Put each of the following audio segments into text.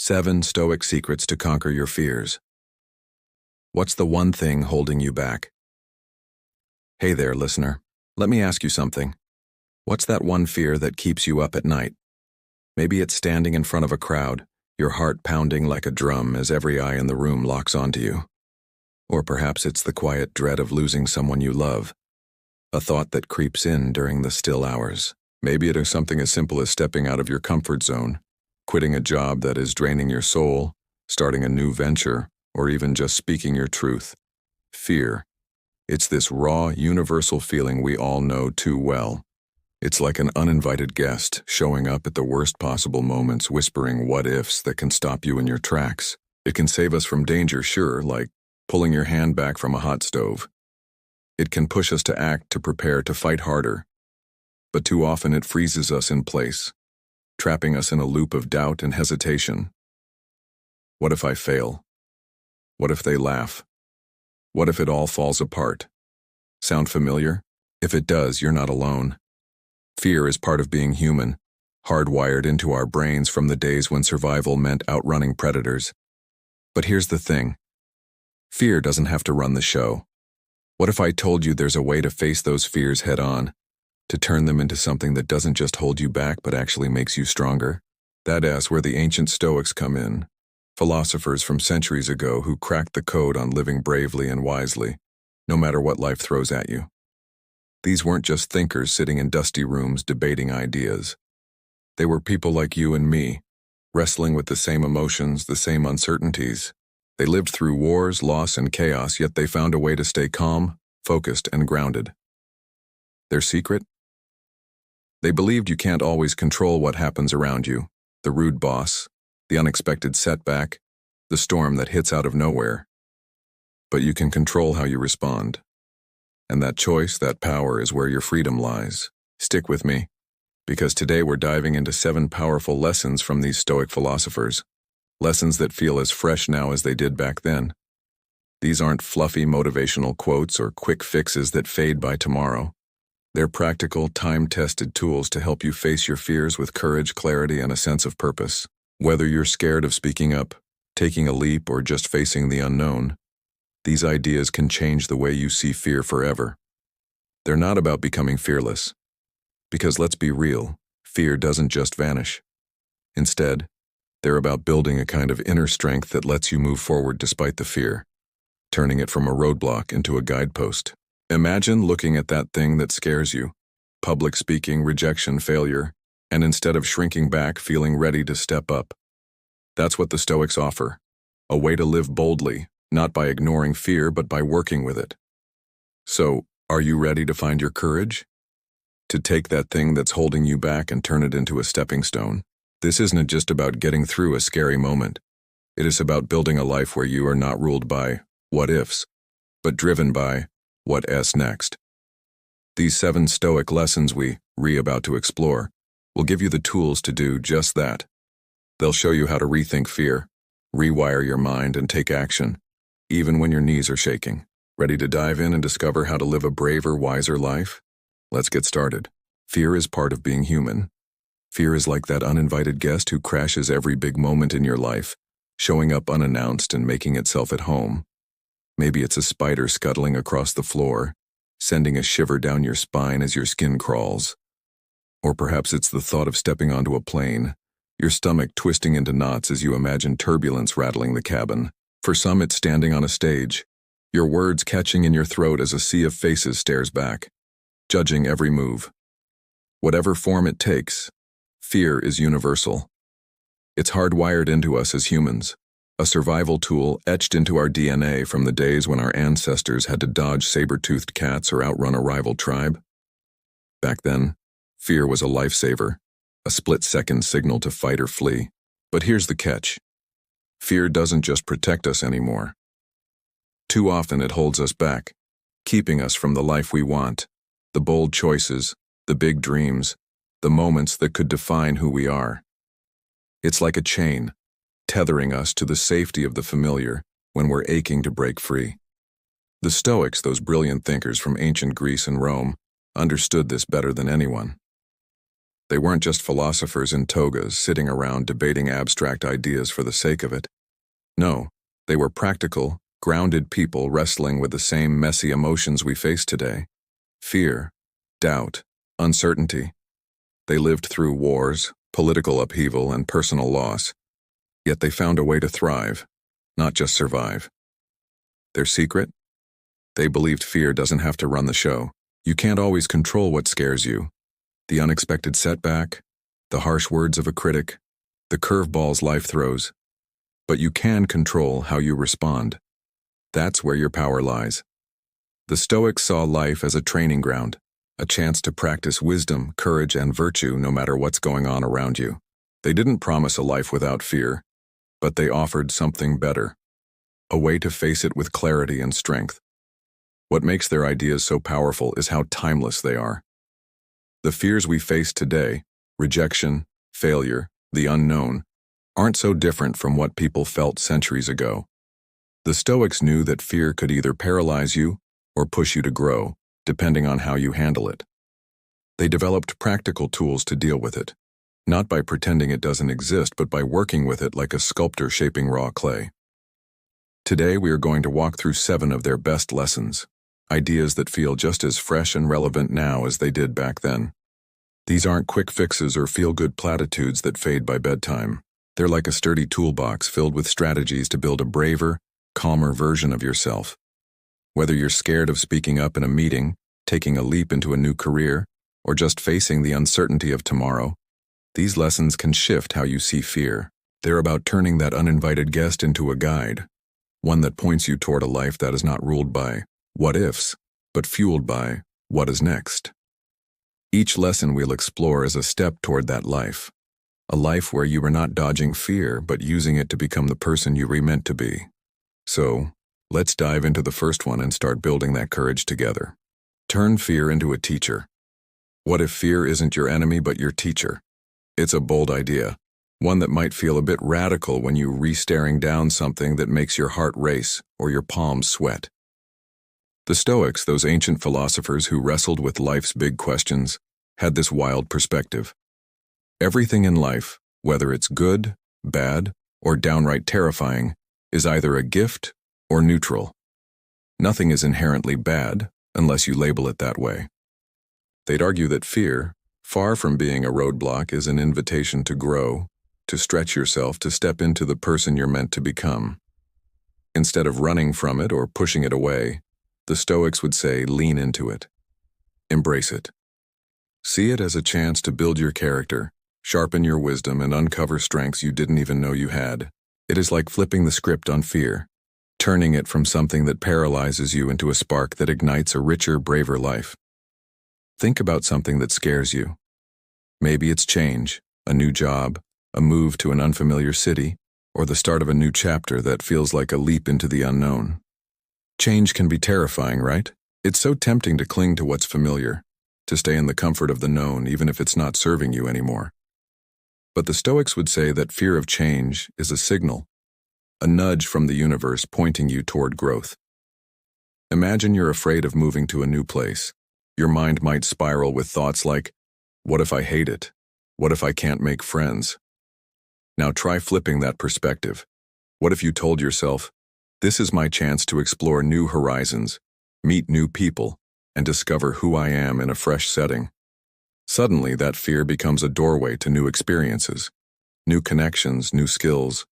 7 Stoic Secrets to Conquer Your Fears. What's the one thing holding you back? Hey there, listener. Let me ask you something. What's that one fear that keeps you up at night? Maybe it's standing in front of a crowd, your heart pounding like a drum as every eye in the room locks onto you. Or perhaps it's the quiet dread of losing someone you love, a thought that creeps in during the still hours. Maybe it is something as simple as stepping out of your comfort zone, quitting a job that is draining your soul, starting a new venture, or even just speaking your truth. Fear. It's this raw, universal feeling we all know too well. It's like an uninvited guest showing up at the worst possible moments, whispering what-ifs that can stop you in your tracks. It can save us from danger, sure, like pulling your hand back from a hot stove. It can push us to act, to prepare, to fight harder. But too often it freezes us in place, trapping us in a loop of doubt and hesitation. What if I fail? What if they laugh? What if it all falls apart? Sound familiar? If it does, you're not alone. Fear is part of being human, hardwired into our brains from the days when survival meant outrunning predators. But here's the thing. Fear doesn't have to run the show. What if I told you there's a way to face those fears head on, to turn them into something that doesn't just hold you back but actually makes you stronger? That's where the ancient Stoics come in, philosophers from centuries ago who cracked the code on living bravely and wisely, no matter what life throws at you. These weren't just thinkers sitting in dusty rooms debating ideas. They were people like you and me, wrestling with the same emotions, the same uncertainties. They lived through wars, loss, and chaos, yet they found a way to stay calm, focused, and grounded. Their secret? They believed you can't always control what happens around you, the rude boss, the unexpected setback, the storm that hits out of nowhere. But you can control how you respond. And that choice, that power, is where your freedom lies. Stick with me, because today we're diving into 7 powerful lessons from these Stoic philosophers, lessons that feel as fresh now as they did back then. These aren't fluffy motivational quotes or quick fixes that fade by tomorrow. They're practical, time-tested tools to help you face your fears with courage, clarity, and a sense of purpose. Whether you're scared of speaking up, taking a leap, or just facing the unknown, these ideas can change the way you see fear forever. They're not about becoming fearless, because let's be real, fear doesn't just vanish. Instead, they're about building a kind of inner strength that lets you move forward despite the fear, turning it from a roadblock into a guidepost. Imagine looking at that thing that scares you, public speaking, rejection, failure, and instead of shrinking back, feeling ready to step up. That's what the Stoics offer, a way to live boldly, not by ignoring fear, but by working with it. So, are you ready to find your courage? To take that thing that's holding you back and turn it into a stepping stone? This isn't just about getting through a scary moment. It is about building a life where you are not ruled by what-ifs, but driven by what's next. These 7 Stoic lessons we're about to explore will give you the tools to do just that. They'll show you how to rethink fear, rewire your mind, and take action, even when your knees are shaking. Ready to dive in and discover how to live a braver, wiser life? Let's get started. Fear is part of being human. Fear is like that uninvited guest who crashes every big moment in your life, showing up unannounced and making itself at home. Maybe it's a spider scuttling across the floor, sending a shiver down your spine as your skin crawls. Or perhaps it's the thought of stepping onto a plane, your stomach twisting into knots as you imagine turbulence rattling the cabin. For some, it's standing on a stage, your words catching in your throat as a sea of faces stares back, judging every move. Whatever form it takes, fear is universal. It's hardwired into us as humans, a survival tool etched into our DNA from the days when our ancestors had to dodge saber-toothed cats or outrun a rival tribe. Back then, fear was a lifesaver, a split-second signal to fight or flee. But here's the catch. Fear doesn't just protect us anymore. Too often it holds us back, keeping us from the life we want, the bold choices, the big dreams, the moments that could define who we are. It's like a chain, tethering us to the safety of the familiar when we're aching to break free. The Stoics, those brilliant thinkers from ancient Greece and Rome, understood this better than anyone. They weren't just philosophers in togas sitting around debating abstract ideas for the sake of it. No, they were practical, grounded people wrestling with the same messy emotions we face today. Fear, doubt, uncertainty. They lived through wars, political upheaval, and personal loss. Yet they found a way to thrive, not just survive. Their secret? They believed fear doesn't have to run the show. You can't always control what scares you. The unexpected setback, the harsh words of a critic, the curveballs life throws. But you can control how you respond. That's where your power lies. The Stoics saw life as a training ground, a chance to practice wisdom, courage, and virtue no matter what's going on around you. They didn't promise a life without fear, but they offered something better, a way to face it with clarity and strength. What makes their ideas so powerful is how timeless they are. The fears we face today, rejection, failure, the unknown, aren't so different from what people felt centuries ago. The Stoics knew that fear could either paralyze you or push you to grow, depending on how you handle it. They developed practical tools to deal with it, not by pretending it doesn't exist, but by working with it like a sculptor shaping raw clay. Today we are going to walk through 7 of their best lessons, ideas that feel just as fresh and relevant now as they did back then. These aren't quick fixes or feel-good platitudes that fade by bedtime. They're like a sturdy toolbox filled with strategies to build a braver, calmer version of yourself. Whether you're scared of speaking up in a meeting, taking a leap into a new career, or just facing the uncertainty of tomorrow, these lessons can shift how you see fear. They're about turning that uninvited guest into a guide, one that points you toward a life that is not ruled by what-ifs, but fueled by what is next. Each lesson we'll explore is a step toward that life, a life where you are not dodging fear, but using it to become the person you were meant to be. So, let's dive into the first one and start building that courage together. Turn fear into a teacher. What if fear isn't your enemy but your teacher? It's a bold idea, one that might feel a bit radical when you re-staring down something that makes your heart race or your palms sweat. The Stoics, those ancient philosophers who wrestled with life's big questions, had this wild perspective. Everything in life, whether it's good, bad, or downright terrifying, is either a gift or neutral. Nothing is inherently bad unless you label it that way. They'd argue that fear, far from being a roadblock, is an invitation to grow, to stretch yourself, to step into the person you're meant to become. Instead of running from it or pushing it away, the Stoics would say, lean into it. Embrace it. See it as a chance to build your character, sharpen your wisdom, and uncover strengths you didn't even know you had. It is like flipping the script on fear, turning it from something that paralyzes you into a spark that ignites a richer, braver life. Think about something that scares you. Maybe it's change, a new job, a move to an unfamiliar city, or the start of a new chapter that feels like a leap into the unknown. Change can be terrifying, right? It's so tempting to cling to what's familiar, to stay in the comfort of the known even if it's not serving you anymore. But the Stoics would say that fear of change is a signal, a nudge from the universe pointing you toward growth. Imagine you're afraid of moving to a new place. Your mind might spiral with thoughts like, what if I hate it? What if I can't make friends? Now try flipping that perspective. What if you told yourself, this is my chance to explore new horizons, meet new people, and discover who I am in a fresh setting? Suddenly, that fear becomes a doorway to new experiences, new connections, new skills,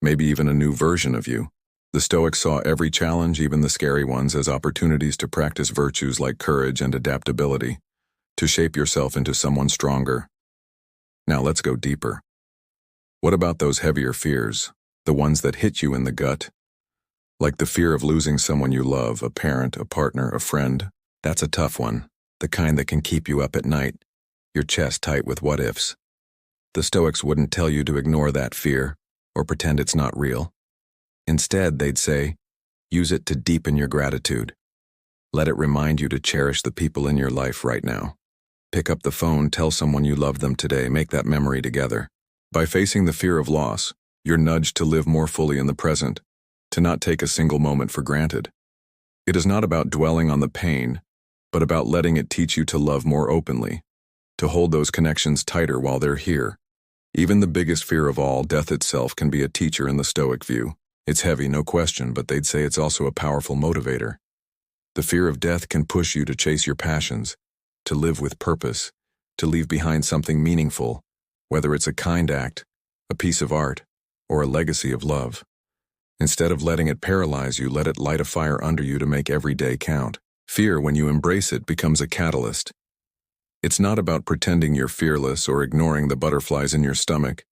maybe even a new version of you. The Stoics saw every challenge, even the scary ones, as opportunities to practice virtues like courage and adaptability, to shape yourself into someone stronger. Now let's go deeper. What about those heavier fears, the ones that hit you in the gut? Like the fear of losing someone you love, a parent, a partner, a friend. That's a tough one, the kind that can keep you up at night, your chest tight with what-ifs. The Stoics wouldn't tell you to ignore that fear or pretend it's not real. Instead, they'd say, use it to deepen your gratitude. Let it remind you to cherish the people in your life right now. Pick up the phone, tell someone you love them today, make that memory together. By facing the fear of loss, you're nudged to live more fully in the present, to not take a single moment for granted. It is not about dwelling on the pain, but about letting it teach you to love more openly, to hold those connections tighter while they're here. Even the biggest fear of all, death itself, can be a teacher in the Stoic view. It's heavy, no question, but they'd say it's also a powerful motivator. The fear of death can push you to chase your passions, to live with purpose, to leave behind something meaningful, whether it's a kind act, a piece of art, or a legacy of love. Instead of letting it paralyze you, let it light a fire under you to make every day count. Fear, when you embrace it, becomes a catalyst. It's not about pretending you're fearless or ignoring the butterflies in your stomach.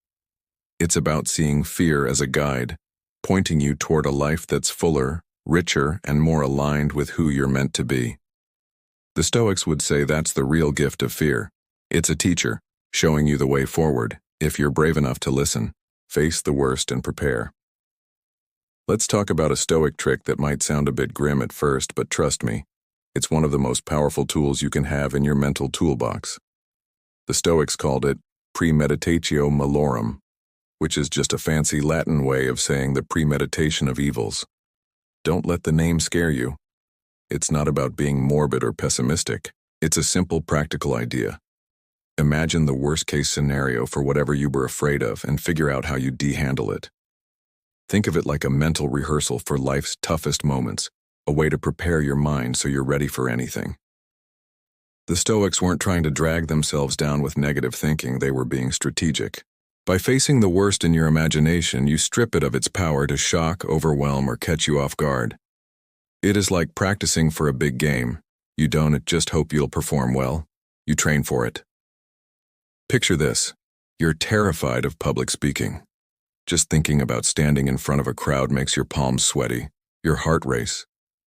It's about seeing fear as a guide, pointing you toward a life that's fuller, richer, and more aligned with who you're meant to be. The Stoics would say that's the real gift of fear. It's a teacher, showing you the way forward, if you're brave enough to listen, face the worst, and prepare. Let's talk about a Stoic trick that might sound a bit grim at first, but trust me, it's one of the most powerful tools you can have in your mental toolbox. The Stoics called it premeditatio malorum, which is just a fancy Latin way of saying the premeditation of evils. Don't let the name scare you. It's not about being morbid or pessimistic. It's a simple, practical idea. Imagine the worst-case scenario for whatever you were afraid of and figure out how you'd handle it. Think of it like a mental rehearsal for life's toughest moments, a way to prepare your mind so you're ready for anything. The Stoics weren't trying to drag themselves down with negative thinking, they were being strategic. By facing the worst in your imagination, you strip it of its power to shock, overwhelm, or catch you off guard. It is like practicing for a big game. You don't just hope you'll perform well, you train for it. Picture this. You're terrified of public speaking. Just thinking about standing in front of a crowd makes your palms sweaty, your heart race,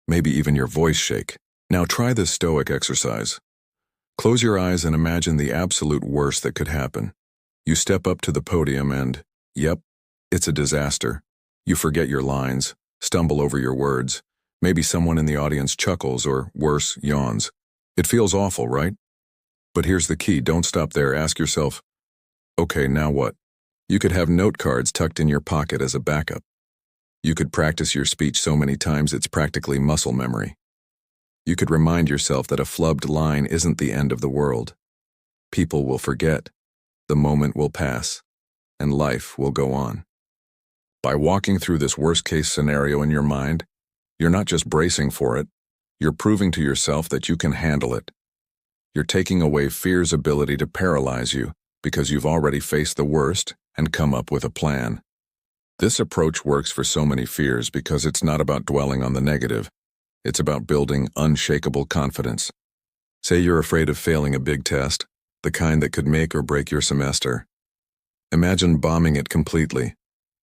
maybe even your voice shake. Now try this Stoic exercise. Close your eyes and imagine the absolute worst that could happen. You step up to the podium and, yep, it's a disaster. You forget your lines, stumble over your words. Maybe someone in the audience chuckles or, worse, yawns. It feels awful, right? But here's the key, don't stop there. Ask yourself, okay, now what? You could have note cards tucked in your pocket as a backup. You could practice your speech so many times it's practically muscle memory. You could remind yourself that a flubbed line isn't the end of the world. People will forget. The moment will pass, and life will go on. By walking through this worst-case scenario in your mind, you're not just bracing for it, you're proving to yourself that you can handle it. You're taking away fear's ability to paralyze you because you've already faced the worst and come up with a plan. This approach works for so many fears because it's not about dwelling on the negative. It's about building unshakable confidence. Say you're afraid of failing a big test, the kind that could make or break your semester. Imagine bombing it completely.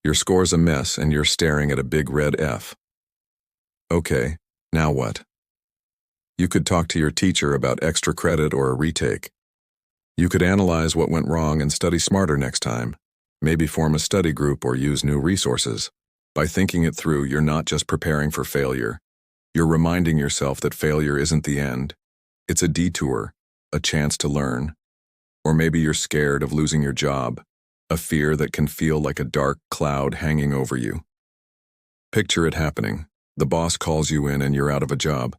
Your score's a mess and you're staring at a big red F. Okay, now what? You could talk to your teacher about extra credit or a retake. You could analyze what went wrong and study smarter next time. Maybe form a study group or use new resources. By thinking it through, you're not just preparing for failure. You're reminding yourself that failure isn't the end. It's a detour, a chance to learn. Or maybe you're scared of losing your job, a fear that can feel like a dark cloud hanging over you. Picture it happening. The boss calls you in and you're out of a job.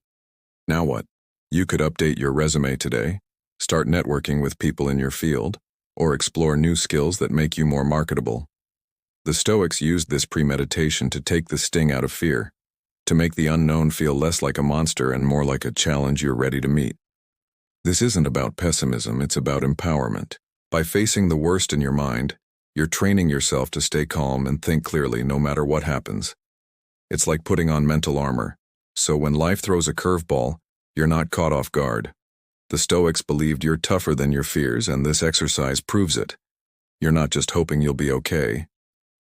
Now what? You could update your resume today, start networking with people in your field, or explore new skills that make you more marketable. The Stoics used this premeditation to take the sting out of fear, to make the unknown feel less like a monster and more like a challenge you're ready to meet. This isn't about pessimism, it's about empowerment. By facing the worst in your mind, you're training yourself to stay calm and think clearly no matter what happens. It's like putting on mental armor, so when life throws a curveball, you're not caught off guard. The Stoics believed you're tougher than your fears, and this exercise proves it. You're not just hoping you'll be okay.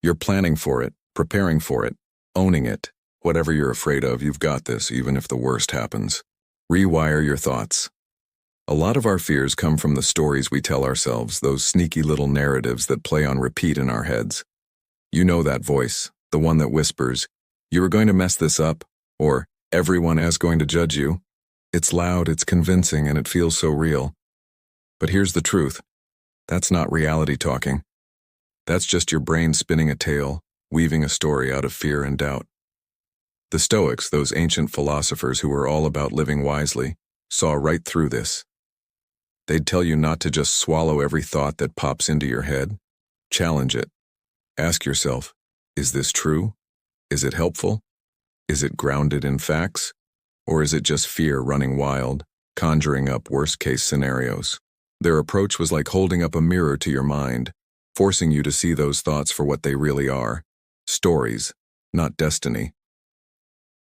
You're planning for it, preparing for it, owning it. Whatever you're afraid of, you've got this, even if the worst happens. Rewire your thoughts. A lot of our fears come from the stories we tell ourselves, those sneaky little narratives that play on repeat in our heads. You know that voice, the one that whispers, "You are going to mess this up," or "Everyone is going to judge you." It's loud, it's convincing, and it feels so real. But here's the truth. That's not reality talking. That's just your brain spinning a tale, weaving a story out of fear and doubt. The Stoics, those ancient philosophers who were all about living wisely, saw right through this. They'd tell you not to just swallow every thought that pops into your head. Challenge it. Ask yourself, is this true? Is it helpful? Is it grounded in facts? Or is it just fear running wild, conjuring up worst-case scenarios? Their approach was like holding up a mirror to your mind, forcing you to see those thoughts for what they really are. Stories, not destiny.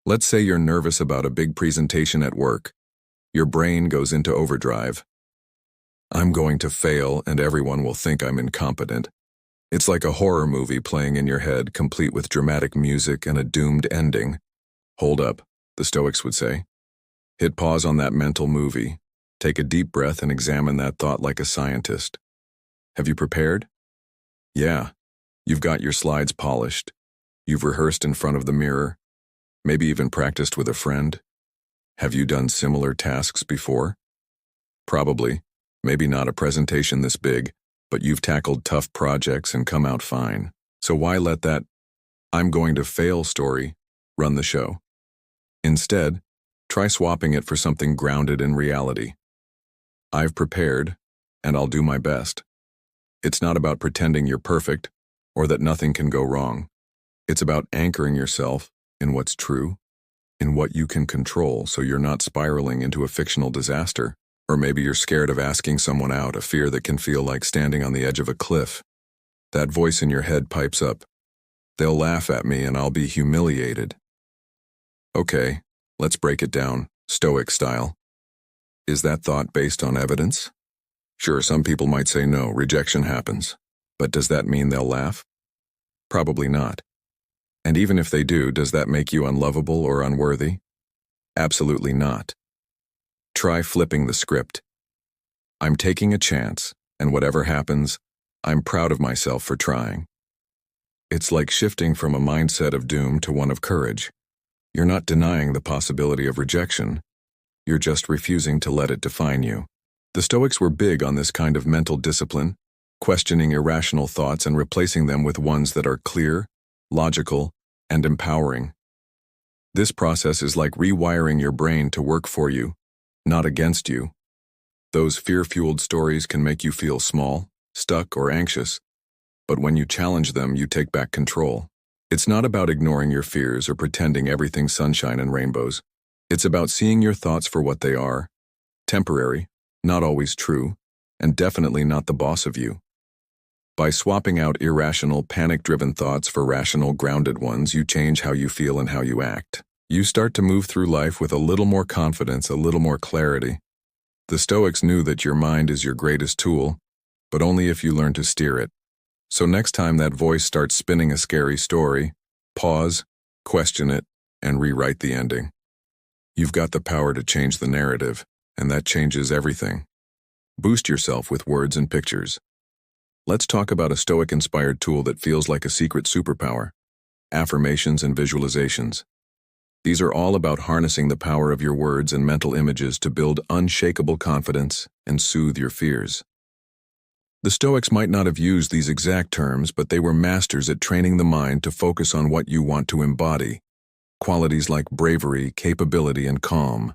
Let's say you're nervous about a big presentation at work. Your brain goes into overdrive. I'm going to fail and everyone will think I'm incompetent. It's like a horror movie playing in your head, complete with dramatic music and a doomed ending. Hold up, the Stoics would say. Hit pause on that mental movie. Take a deep breath and examine that thought like a scientist. Have you prepared? Yeah. You've got your slides polished. You've rehearsed in front of the mirror. Maybe even practiced with a friend. Have you done similar tasks before? Probably. Maybe not a presentation this big, but you've tackled tough projects and come out fine. So why let that "I'm going to fail" story run the show? Instead, try swapping it for something grounded in reality. I've prepared, and I'll do my best. It's not about pretending you're perfect or that nothing can go wrong. It's about anchoring yourself in what's true, in what you can control, so you're not spiraling into a fictional disaster. Or maybe you're scared of asking someone out, a fear that can feel like standing on the edge of a cliff. That voice in your head pipes up. They'll laugh at me and I'll be humiliated. Okay, let's break it down, Stoic style. Is that thought based on evidence? Sure, some people might say no, rejection happens. But does that mean they'll laugh? Probably not. And even if they do, does that make you unlovable or unworthy? Absolutely not. Try flipping the script. I'm taking a chance, and whatever happens, I'm proud of myself for trying. It's like shifting from a mindset of doom to one of courage. You're not denying the possibility of rejection. You're just refusing to let it define you. The Stoics were big on this kind of mental discipline, questioning irrational thoughts and replacing them with ones that are clear, logical, and empowering. This process is like rewiring your brain to work for you, not against you. Those fear-fueled stories can make you feel small, stuck, or anxious, but when you challenge them, you take back control. It's not about ignoring your fears or pretending everything's sunshine and rainbows. It's about seeing your thoughts for what they are, temporary, not always true, and definitely not the boss of you. By swapping out irrational, panic-driven thoughts for rational, grounded ones, you change how you feel and how you act. You start to move through life with a little more confidence, a little more clarity. The Stoics knew that your mind is your greatest tool, but only if you learn to steer it. So next time that voice starts spinning a scary story, pause, question it, and rewrite the ending. You've got the power to change the narrative, and that changes everything. Boost yourself with words and pictures. Let's talk about a Stoic-inspired tool that feels like a secret superpower: affirmations and visualizations. These are all about harnessing the power of your words and mental images to build unshakable confidence and soothe your fears. The Stoics might not have used these exact terms, but they were masters at training the mind to focus on what you want to embody, qualities like bravery, capability, and calm.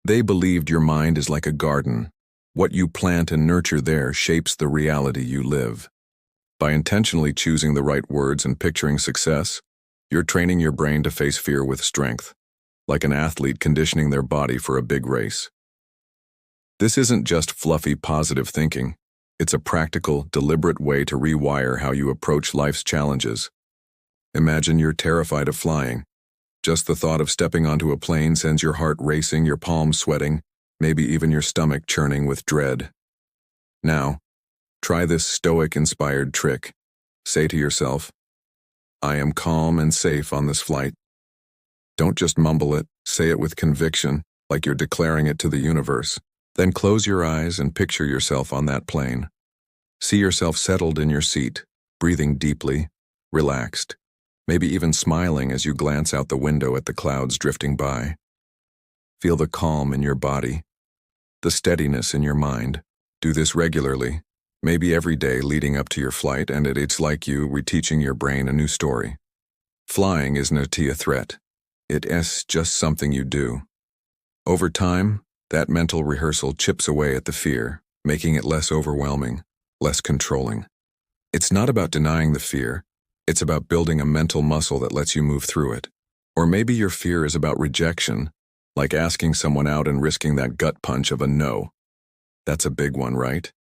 They believed your mind is like a garden. What you plant and nurture there shapes the reality you live. By intentionally choosing the right words and picturing success, you're training your brain to face fear with strength, like an athlete conditioning their body for a big race. This isn't just fluffy positive thinking. It's a practical, deliberate way to rewire how you approach life's challenges. Imagine you're terrified of flying. Just the thought of stepping onto a plane sends your heart racing, your palms sweating, maybe even your stomach churning with dread. Now, try this Stoic-inspired trick. Say to yourself, I am calm and safe on this flight. Don't just mumble it, say it with conviction, like you're declaring it to the universe. Then close your eyes and picture yourself on that plane. See yourself settled in your seat, breathing deeply, relaxed, maybe even smiling as you glance out the window at the clouds drifting by. Feel the calm in your body, the steadiness in your mind. Do this regularly, maybe every day leading up to your flight, and it's like you reteaching your brain a new story. Flying isn't a threat. It's just something you do. Over time, That mental rehearsal chips away at the fear, making it less overwhelming, less controlling. It's not about denying the fear, it's about building a mental muscle that lets you move through it. Or maybe your fear is about rejection, like asking someone out and risking that gut punch of a no. That's a big one, right?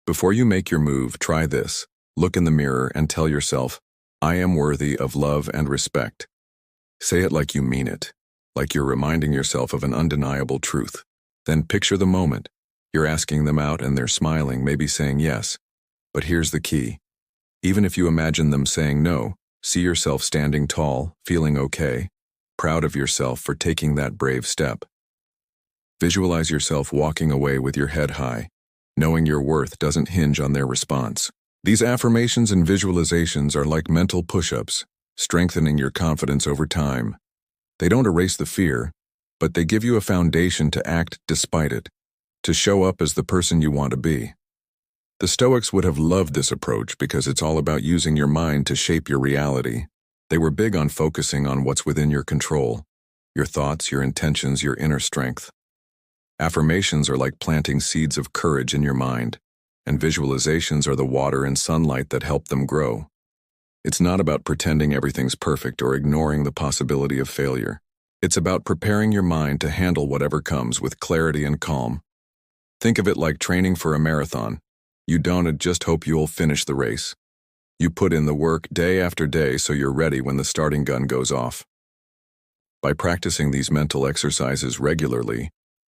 Before you make your move, try this. Look in the mirror and tell yourself, I am worthy of love and respect. Say it like you mean it, like you're reminding yourself of an undeniable truth. Then picture the moment. You're asking them out and they're smiling, maybe saying yes. But here's the key. Even if you imagine them saying no, see yourself standing tall, feeling okay, proud of yourself for taking that brave step. Visualize yourself walking away with your head high, knowing your worth doesn't hinge on their response. These affirmations and visualizations are like mental push-ups, strengthening your confidence over time. They don't erase the fear, but they give you a foundation to act despite it, to show up as the person you want to be. The Stoics would have loved this approach because it's all about using your mind to shape your reality. They were big on focusing on what's within your control, your thoughts, your intentions, your inner strength. Affirmations are like planting seeds of courage in your mind, and visualizations are the water and sunlight that help them grow. It's not about pretending everything's perfect or ignoring the possibility of failure. It's about preparing your mind to handle whatever comes with clarity and calm. Think of it like training for a marathon. You don't just hope you'll finish the race. You put in the work day after day so you're ready when the starting gun goes off. By practicing these mental exercises regularly,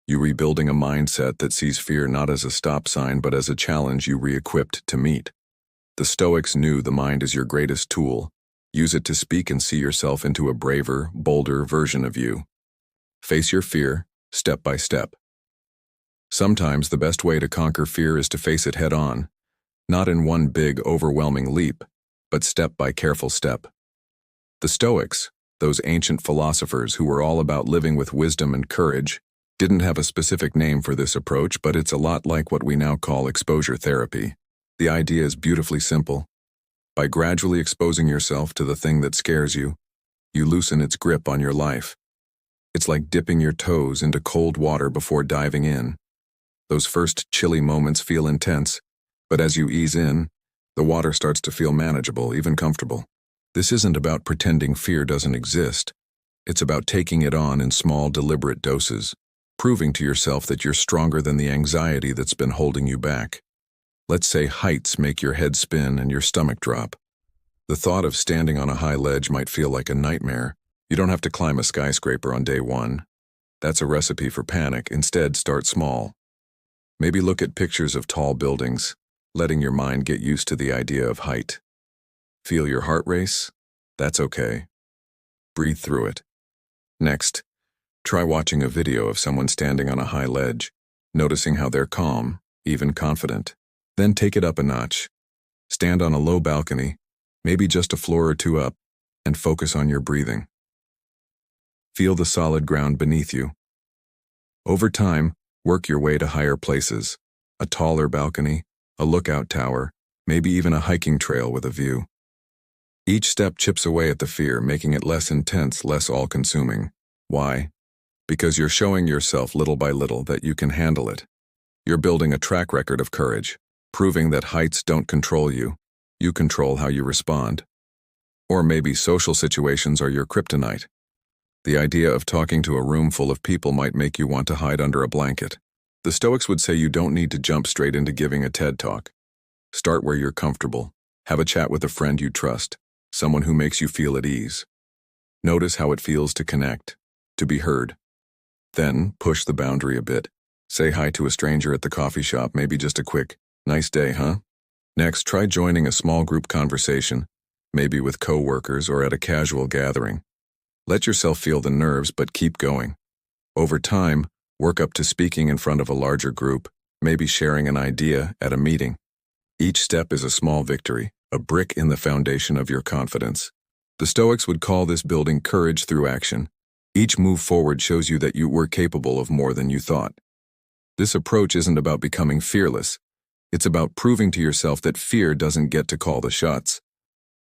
you're rebuilding a mindset that sees fear not as a stop sign but as a challenge you re-equipped to meet. The Stoics knew the mind is your greatest tool. Use it to speak and see yourself into a braver, bolder version of you. Face your fear, step by step. Sometimes the best way to conquer fear is to face it head on, not in one big, overwhelming leap, but step by careful step. The Stoics, those ancient philosophers who were all about living with wisdom and courage, didn't have a specific name for this approach, but it's a lot like what we now call exposure therapy. The idea is beautifully simple. By gradually exposing yourself to the thing that scares you, you loosen its grip on your life. It's like dipping your toes into cold water before diving in. Those first chilly moments feel intense, but as you ease in, the water starts to feel manageable, even comfortable. This isn't about pretending fear doesn't exist. It's about taking it on in small, deliberate doses, proving to yourself that you're stronger than the anxiety that's been holding you back. Let's say heights make your head spin and your stomach drop. The thought of standing on a high ledge might feel like a nightmare. You don't have to climb a skyscraper on day one. That's a recipe for panic. Instead, start small. Maybe look at pictures of tall buildings, letting your mind get used to the idea of height. Feel your heart race? That's okay. Breathe through it. Next, try watching a video of someone standing on a high ledge, noticing how they're calm, even confident. Then take it up a notch. Stand on a low balcony, maybe just a floor or two up, and focus on your breathing. Feel the solid ground beneath you. Over time, work your way to higher places, a taller balcony, a lookout tower, maybe even a hiking trail with a view. Each step chips away at the fear, making it less intense, less all-consuming. Why? Because you're showing yourself little by little that you can handle it. You're building a track record of courage, proving that heights don't control you. You control how you respond. Or maybe social situations are your kryptonite. The idea of talking to a room full of people might make you want to hide under a blanket. The Stoics would say you don't need to jump straight into giving a TED Talk. Start where you're comfortable. Have a chat with a friend you trust, someone who makes you feel at ease. Notice how it feels to connect, to be heard. Then, push the boundary a bit. Say hi to a stranger at the coffee shop, maybe just a quick, "Nice day, huh?" Next, try joining a small group conversation, maybe with co-workers or at a casual gathering. Let yourself feel the nerves, but keep going. Over time, work up to speaking in front of a larger group, maybe sharing an idea at a meeting. Each step is a small victory, a brick in the foundation of your confidence. The Stoics would call this building courage through action. Each move forward shows you that you were capable of more than you thought. This approach isn't about becoming fearless. It's about proving to yourself that fear doesn't get to call the shots.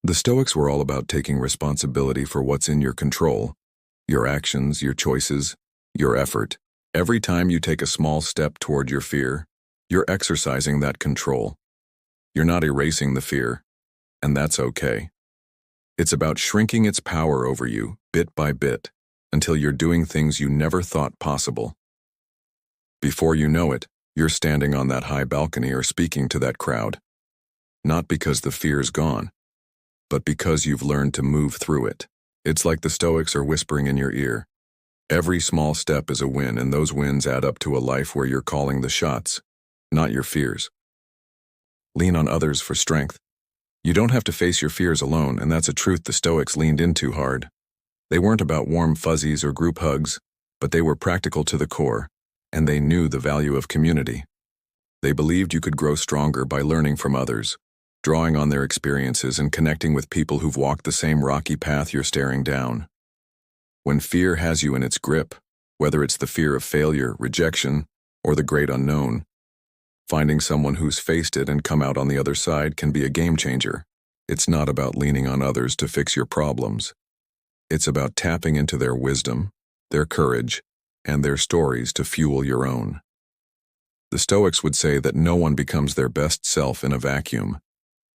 The Stoics were all about taking responsibility for what's in your control, your actions, your choices, your effort. Every time you take a small step toward your fear, you're exercising that control. You're not erasing the fear, and that's okay. It's about shrinking its power over you, bit by bit, until you're doing things you never thought possible. Before you know it, you're standing on that high balcony or speaking to that crowd. Not because the fear's gone, but because you've learned to move through it. It's like the Stoics are whispering in your ear. Every small step is a win, and those wins add up to a life where you're calling the shots, not your fears. Lean on others for strength. You don't have to face your fears alone, and that's a truth the Stoics leaned into hard. They weren't about warm fuzzies or group hugs, but they were practical to the core, and they knew the value of community. They believed you could grow stronger by learning from others, drawing on their experiences and connecting with people who've walked the same rocky path you're staring down. When fear has you in its grip, whether it's the fear of failure, rejection, or the great unknown, finding someone who's faced it and come out on the other side can be a game changer. It's not about leaning on others to fix your problems. It's about tapping into their wisdom, their courage, and their stories to fuel your own. The Stoics would say that no one becomes their best self in a vacuum.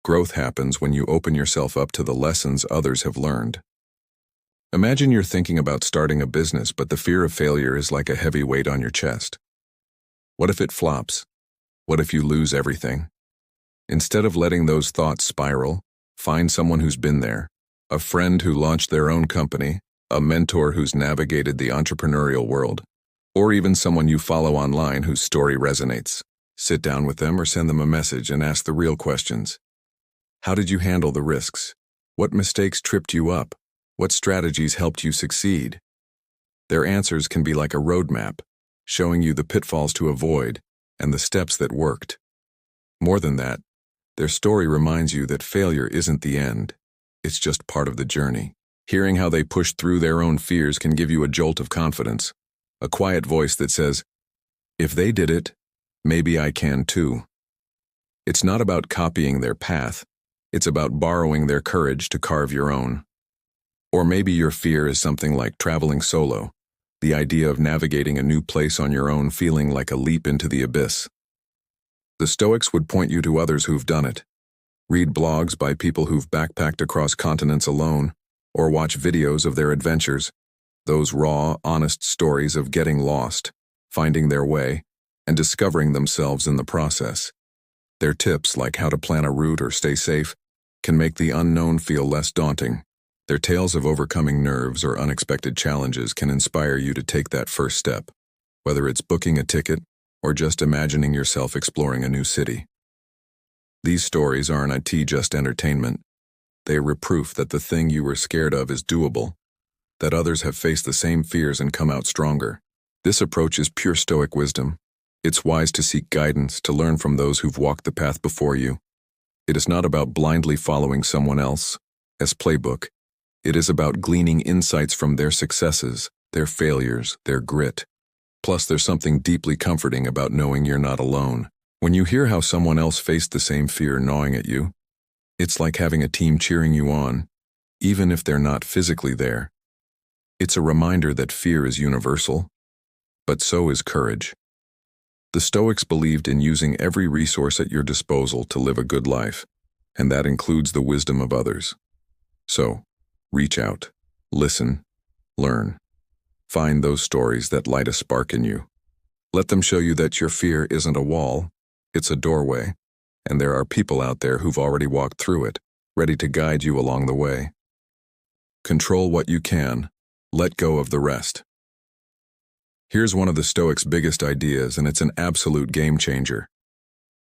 Growth happens when you open yourself up to the lessons others have learned. Imagine you're thinking about starting a business, but the fear of failure is like a heavy weight on your chest. What if it flops? What if you lose everything? Instead of letting those thoughts spiral, find someone who's been there, a friend who launched their own company, a mentor who's navigated the entrepreneurial world, or even someone you follow online whose story resonates. Sit down with them or send them a message and ask the real questions. How did you handle the risks? What mistakes tripped you up? What strategies helped you succeed? Their answers can be like a roadmap, showing you the pitfalls to avoid and the steps that worked. More than that, their story reminds you that failure isn't the end. It's just part of the journey. Hearing how they pushed through their own fears can give you a jolt of confidence, a quiet voice that says, if they did it, maybe I can too. It's not about copying their path. It's about borrowing their courage to carve your own. Or maybe your fear is something like traveling solo, the idea of navigating a new place on your own feeling like a leap into the abyss. The Stoics would point you to others who've done it. Read blogs by people who've backpacked across continents alone, or watch videos of their adventures, those raw, honest stories of getting lost, finding their way, and discovering themselves in the process. Their tips, like how to plan a route or stay safe, can make the unknown feel less daunting. Their tales of overcoming nerves or unexpected challenges can inspire you to take that first step, whether it's booking a ticket or just imagining yourself exploring a new city. These stories aren't just entertainment. They are proof that the thing you were scared of is doable, that others have faced the same fears and come out stronger. This approach is pure Stoic wisdom. It's wise to seek guidance, to learn from those who've walked the path before you. It is not about blindly following someone else's playbook. It is about gleaning insights from their successes, their failures, their grit. Plus, there's something deeply comforting about knowing you're not alone. When you hear how someone else faced the same fear gnawing at you, it's like having a team cheering you on, even if they're not physically there. It's a reminder that fear is universal, but so is courage. The Stoics believed in using every resource at your disposal to live a good life, and that includes the wisdom of others. So, reach out, listen, learn. Find those stories that light a spark in you. Let them show you that your fear isn't a wall, it's a doorway, and there are people out there who've already walked through it, ready to guide you along the way. Control what you can, let go of the rest. Here's one of the Stoics' biggest ideas, and it's an absolute game changer.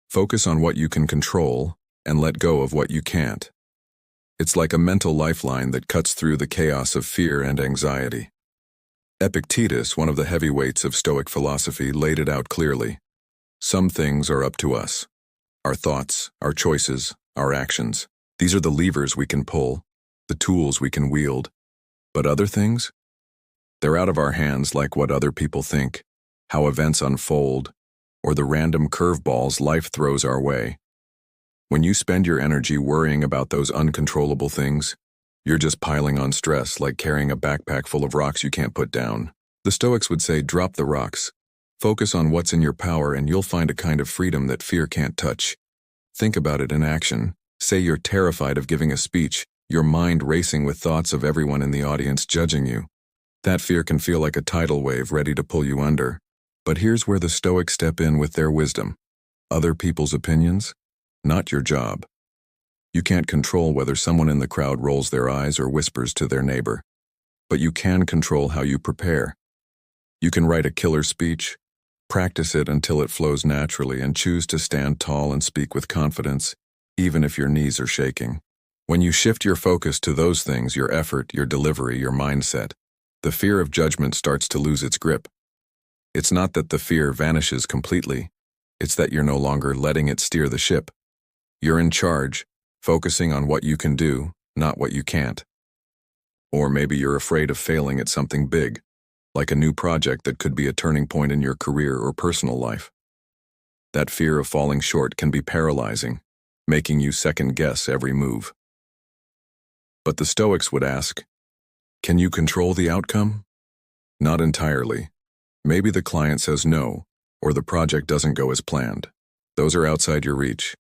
Focus on what you can control and let go of what you can't. It's like a mental lifeline that cuts through the chaos of fear and anxiety. Epictetus, one of the heavyweights of Stoic philosophy, laid it out clearly. Some things are up to us. Our thoughts, our choices, our actions. These are the levers we can pull, the tools we can wield. But other things? They're out of our hands, like what other people think, how events unfold, or the random curveballs life throws our way. When you spend your energy worrying about those uncontrollable things, you're just piling on stress, like carrying a backpack full of rocks you can't put down. The Stoics would say, drop the rocks, Focus on what's in your power and you'll find a kind of freedom that fear can't touch. Think about it in action. Say you're terrified of giving a speech, your mind racing with thoughts of everyone in the audience judging you. That fear can feel like a tidal wave ready to pull you under. But here's where the Stoics step in with their wisdom. Other people's opinions? Not your job. You can't control whether someone in the crowd rolls their eyes or whispers to their neighbor. But you can control how you prepare. You can write a killer speech, practice it until it flows naturally, and choose to stand tall and speak with confidence, even if your knees are shaking. When you shift your focus to those things, your effort, your delivery, your mindset, the fear of judgment starts to lose its grip. It's not that the fear vanishes completely, it's that you're no longer letting it steer the ship. You're in charge, focusing on what you can do, not what you can't. Or maybe you're afraid of failing at something big, like a new project that could be a turning point in your career or personal life. That fear of falling short can be paralyzing, making you second-guess every move. But the Stoics would ask, can you control the outcome? Not entirely. Maybe the client says no, or the project doesn't go as planned. Those are outside your reach.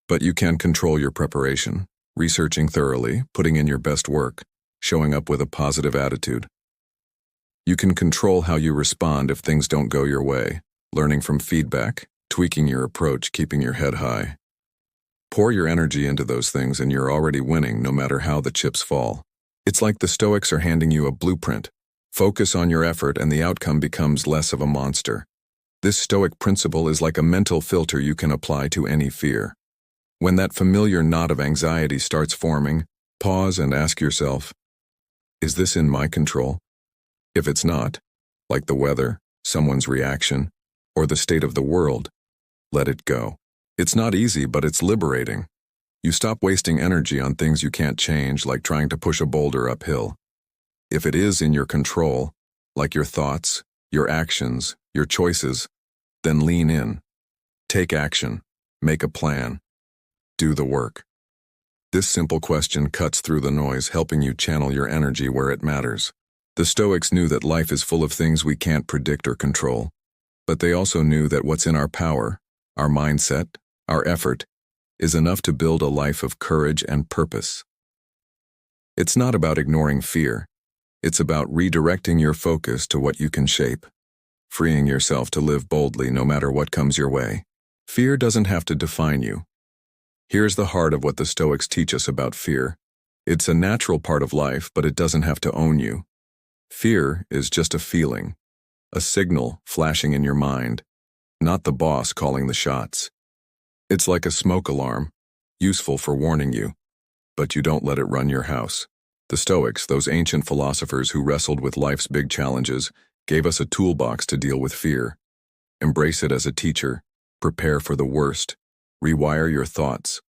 But you can control your preparation, researching thoroughly, putting in your best work, showing up with a positive attitude. You can control how you respond if things don't go your way, learning from feedback, tweaking your approach, keeping your head high. Pour your energy into those things and you're already winning no matter how the chips fall. It's like the Stoics are handing you a blueprint. Focus on your effort and the outcome becomes less of a monster. This Stoic principle is like a mental filter you can apply to any fear. When that familiar knot of anxiety starts forming, pause and ask yourself, is this in my control? If it's not, like the weather, someone's reaction, or the state of the world, let it go. It's not easy, but it's liberating. You stop wasting energy on things you can't change, like trying to push a boulder uphill. If it is in your control, like your thoughts, your actions, your choices, then lean in. Take action. Make a plan. Do the work. This simple question cuts through the noise, helping you channel your energy where it matters. The Stoics knew that life is full of things we can't predict or control, but they also knew that what's in our power, our mindset, our effort, is enough to build a life of courage and purpose. It's not about ignoring fear. It's about redirecting your focus to what you can shape, freeing yourself to live boldly no matter what comes your way. Fear doesn't have to define you. Here's the heart of what the Stoics teach us about fear. It's a natural part of life, but it doesn't have to own you. Fear is just a feeling, a signal flashing in your mind, not the boss calling the shots. It's like a smoke alarm, useful for warning you, but you don't let it run your house. The Stoics, those ancient philosophers who wrestled with life's big challenges, gave us a toolbox to deal with fear. Embrace it as a teacher, prepare for the worst, rewire your thoughts,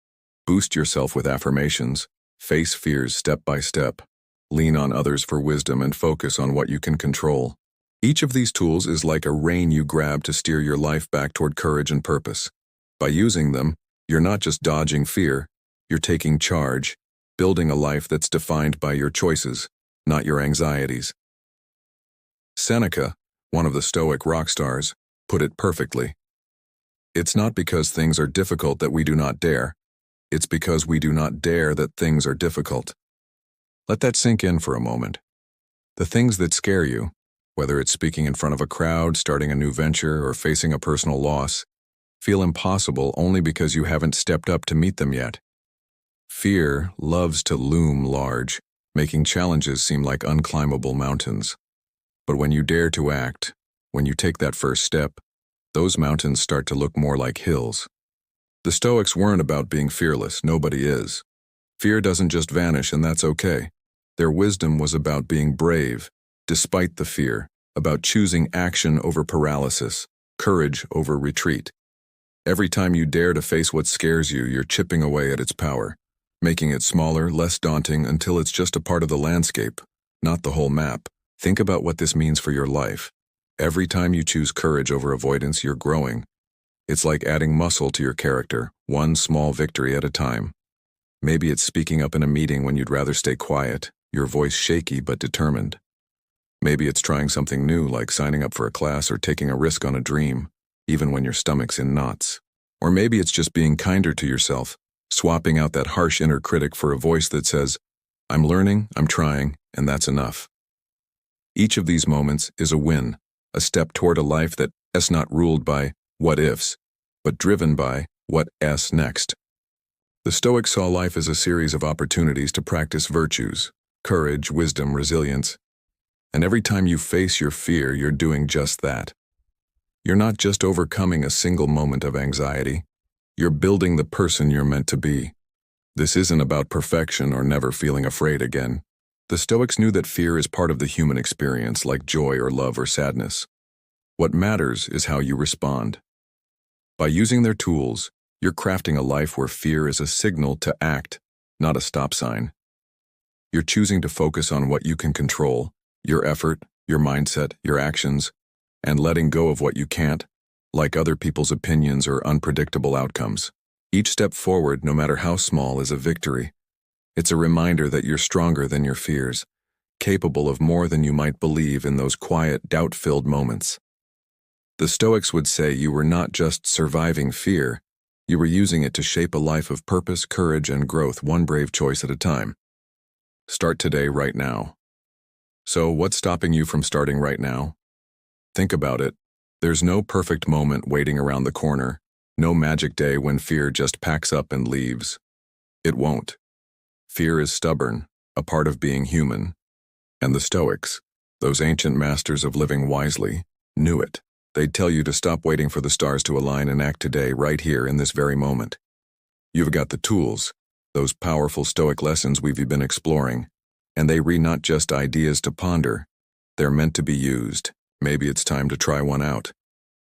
boost yourself with affirmations, face fears step by step, lean on others for wisdom and focus on what you can control. Each of these tools is like a rein you grab to steer your life back toward courage and purpose. By using them, you're not just dodging fear, you're taking charge, building a life that's defined by your choices, not your anxieties. Seneca, one of the Stoic rock stars, put it perfectly. It's not because things are difficult that we do not dare. It's because we do not dare that things are difficult. Let that sink in for a moment. The things that scare you, whether it's speaking in front of a crowd, starting a new venture, or facing a personal loss, feel impossible only because you haven't stepped up to meet them yet. Fear loves to loom large, making challenges seem like unclimbable mountains. But when you dare to act, when you take that first step, those mountains start to look more like hills. The Stoics weren't about being fearless, nobody is. Fear doesn't just vanish, and that's okay. Their wisdom was about being brave, despite the fear, about choosing action over paralysis, courage over retreat. Every time you dare to face what scares you, you're chipping away at its power, making it smaller, less daunting, until it's just a part of the landscape, not the whole map. Think about what this means for your life. Every time you choose courage over avoidance, you're growing. It's like adding muscle to your character, one small victory at a time. Maybe it's speaking up in a meeting when you'd rather stay quiet, your voice shaky but determined. Maybe it's trying something new, like signing up for a class or taking a risk on a dream, even when your stomach's in knots. Or maybe it's just being kinder to yourself, swapping out that harsh inner critic for a voice that says, I'm learning, I'm trying, and that's enough. Each of these moments is a win, a step toward a life that is not ruled by what ifs, but driven by what's next. The Stoics saw life as a series of opportunities to practice virtues, courage, wisdom, resilience. And every time you face your fear, you're doing just that. You're not just overcoming a single moment of anxiety. You're building the person you're meant to be. This isn't about perfection or never feeling afraid again. The Stoics knew that fear is part of the human experience, like joy or love or sadness. What matters is how you respond. By using their tools, you're crafting a life where fear is a signal to act, not a stop sign. You're choosing to focus on what you can control, your effort, your mindset, your actions, and letting go of what you can't, like other people's opinions or unpredictable outcomes. Each step forward, no matter how small, is a victory. It's a reminder that you're stronger than your fears, capable of more than you might believe in those quiet, doubt-filled moments. The Stoics would say you were not just surviving fear, you were using it to shape a life of purpose, courage, and growth, one brave choice at a time. Start today, right now. So, what's stopping you from starting right now? Think about it. There's no perfect moment waiting around the corner, no magic day when fear just packs up and leaves. It won't. Fear is stubborn, a part of being human. And the Stoics, those ancient masters of living wisely, knew it. They'd tell you to stop waiting for the stars to align and act today, right here in this very moment. You've got the tools, those powerful Stoic lessons we've been exploring, and they read not just ideas to ponder, they're meant to be used. Maybe it's time to try one out.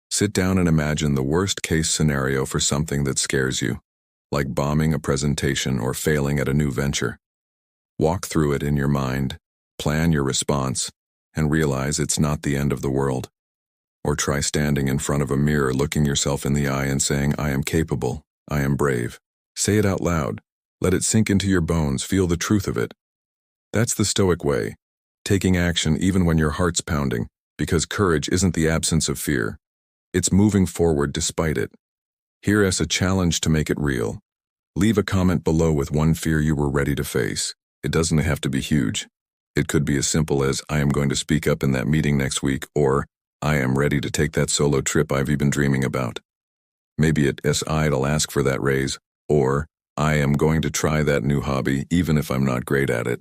Sit down and imagine the worst-case scenario for something that scares you, like bombing a presentation or failing at a new venture. Walk through it in your mind, plan your response, and realize it's not the end of the world. Or try standing in front of a mirror, looking yourself in the eye and saying, I am capable, I am brave. Say it out loud. Let it sink into your bones, feel the truth of it. That's the Stoic way, taking action even when your heart's pounding, because courage isn't the absence of fear. It's moving forward despite it. Here as a challenge to make it real. Leave a comment below with one fear you were ready to face. It doesn't have to be huge. It could be as simple as, I am going to speak up in that meeting next week, or I am ready to take that solo trip I've been dreaming about. Maybe I'll ask for that raise, or I am going to try that new hobby even if I'm not great at it.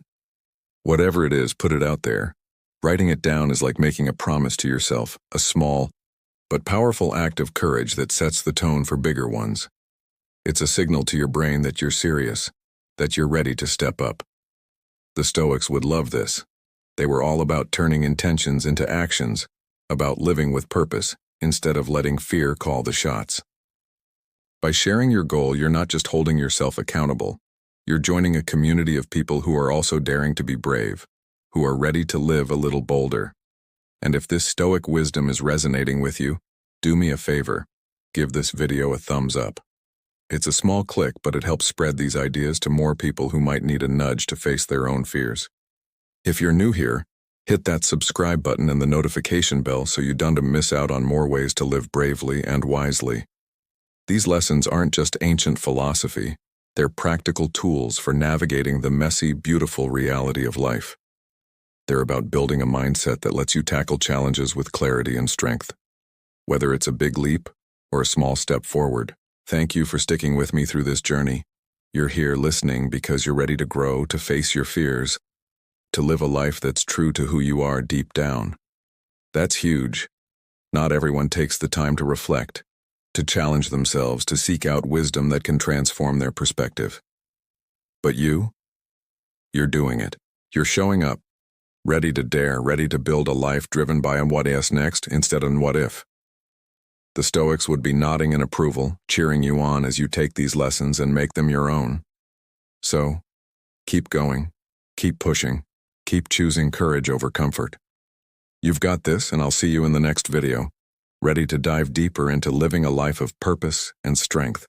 Whatever it is, put it out there. Writing it down is like making a promise to yourself, a small but powerful act of courage that sets the tone for bigger ones. It's a signal to your brain that you're serious, that you're ready to step up. The Stoics would love this. They were all about turning intentions into actions, about living with purpose, instead of letting fear call the shots. By sharing your goal, you're not just holding yourself accountable, you're joining a community of people who are also daring to be brave, who are ready to live a little bolder. And if this Stoic wisdom is resonating with you, do me a favor, give this video a thumbs up. It's a small click, but it helps spread these ideas to more people who might need a nudge to face their own fears. If you're new here, hit that subscribe button and the notification bell so you don't miss out on more ways to live bravely and wisely. These lessons aren't just ancient philosophy, they're practical tools for navigating the messy, beautiful reality of life. They're about building a mindset that lets you tackle challenges with clarity and strength. Whether it's a big leap or a small step forward, thank you for sticking with me through this journey. You're here listening because you're ready to grow, to face your fears, to live a life that's true to who you are deep down. That's huge. Not everyone takes the time to reflect, to challenge themselves, to seek out wisdom that can transform their perspective. But you're doing it. You're showing up, ready to dare, ready to build a life driven by a what is next instead of what if. The Stoics would be nodding in approval, cheering you on as you take these lessons and make them your own. So, keep going, keep pushing, keep choosing courage over comfort. You've got this, and I'll see you in the next video, ready to dive deeper into living a life of purpose and strength.